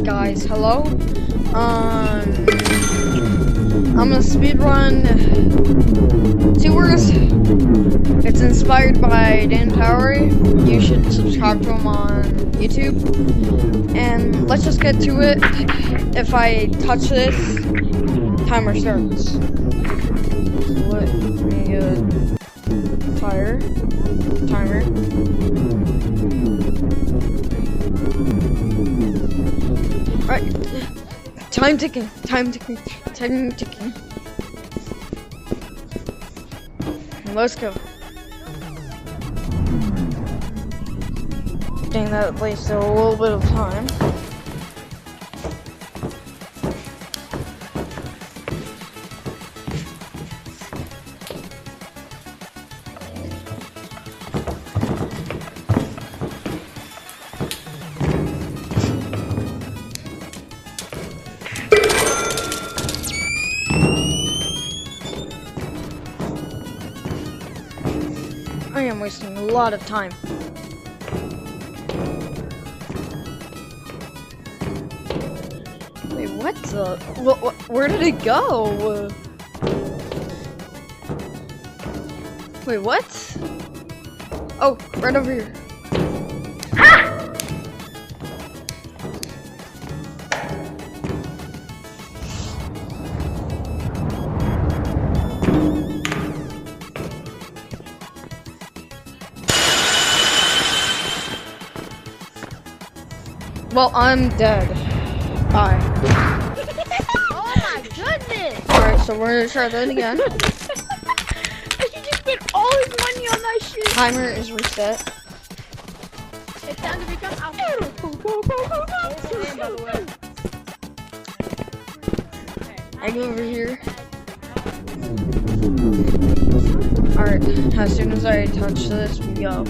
guys, hello. I'm gonna speedrun Two Wars. It's inspired by Dan Towery. You should subscribe to him on YouTube. And let's just get to it. If I touch this, timer starts. Let me get timer. Alright. Time ticking. Let's go. Dang, that wasted a little bit of time. I am wasting a lot of time. Wait, what the? Where did it go? Wait, what? Oh, right over here. Well, I'm dead. Bye. Oh my goodness! Alright, so we're gonna try that again. He just spent all his money on that shit. Timer is reset. It's time to become alpha. By the way. I go over here. Alright, as soon as I touch this, we go.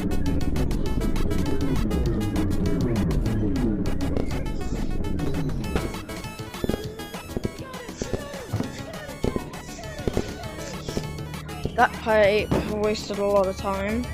That pipe wasted a lot of time.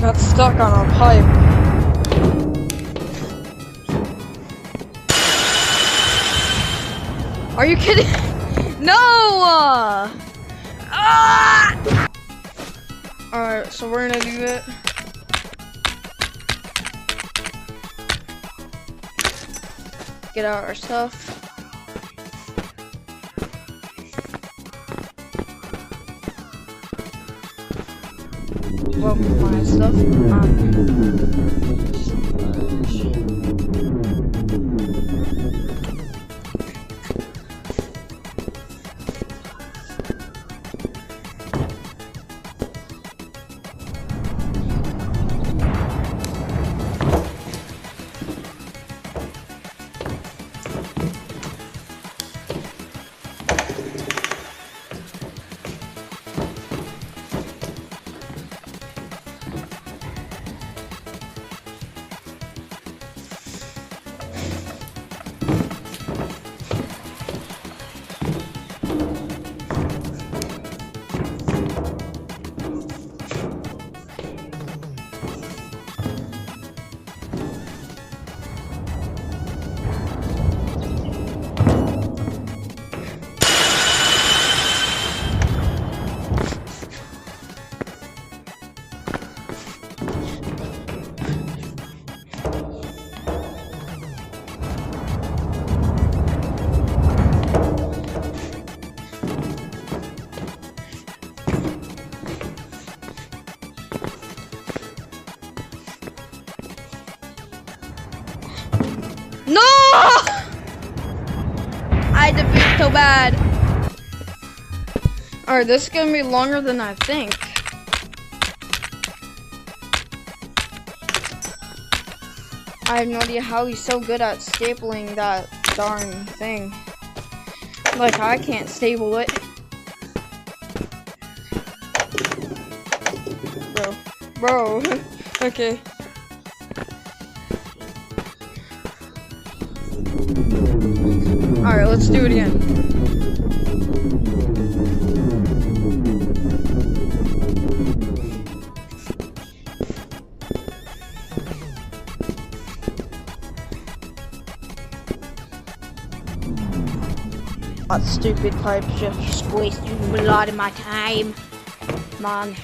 Got stuck on a pipe. Are you kidding? No! Alright, so we're gonna do it. Get out our stuff. Well, my stuff. No! I defeat so bad. Alright, this is gonna be longer than I think. I have no idea how he's so good at stapling that darn thing. Like, I can't staple it. Bro. Okay. Alright, let's do it again. That stupid pipe just wasted a lot of my time. Man.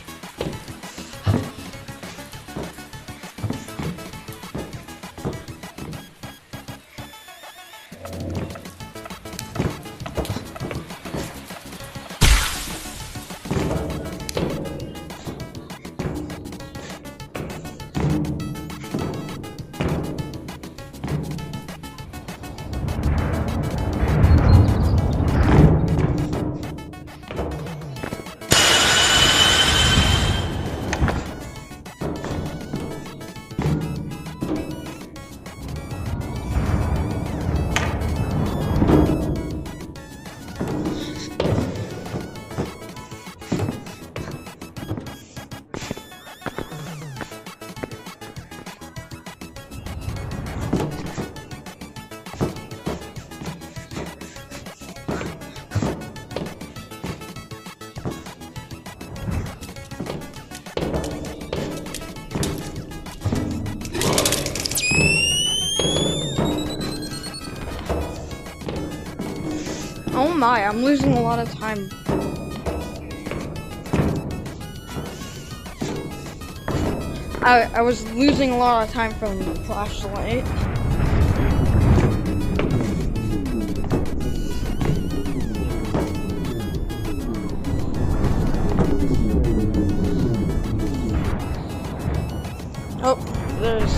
Oh my, I'm losing a lot of time. I was losing a lot of time from the flashlight. Oh, there's...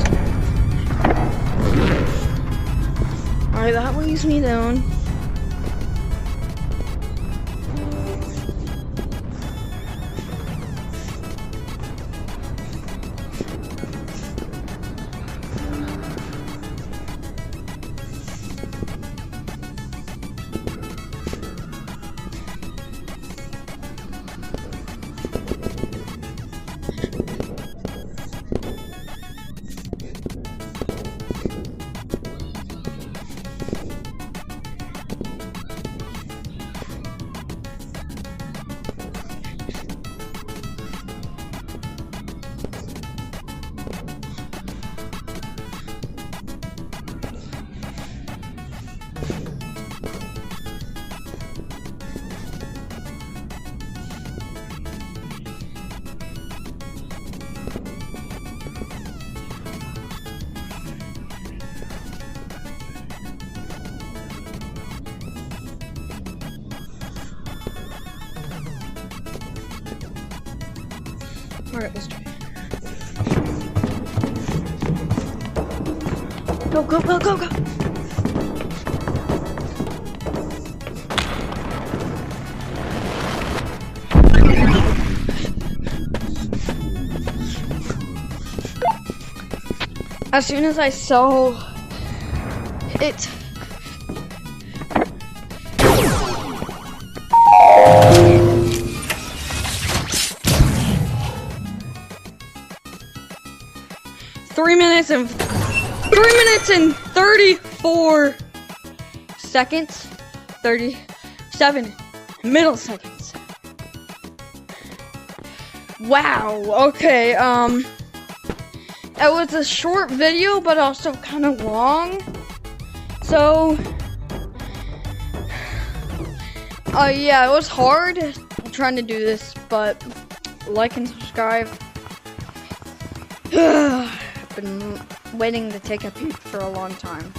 Alright, that leaves me down. Alright, let's try it. Go, go, go, go, go! As soon as I saw it, Three minutes and 34 seconds, 37 milliseconds. Wow. Okay. It was a short video, but also kind of long. So, yeah, it was hard trying to do this, but like and subscribe. I've been waiting to take a peek for a long time.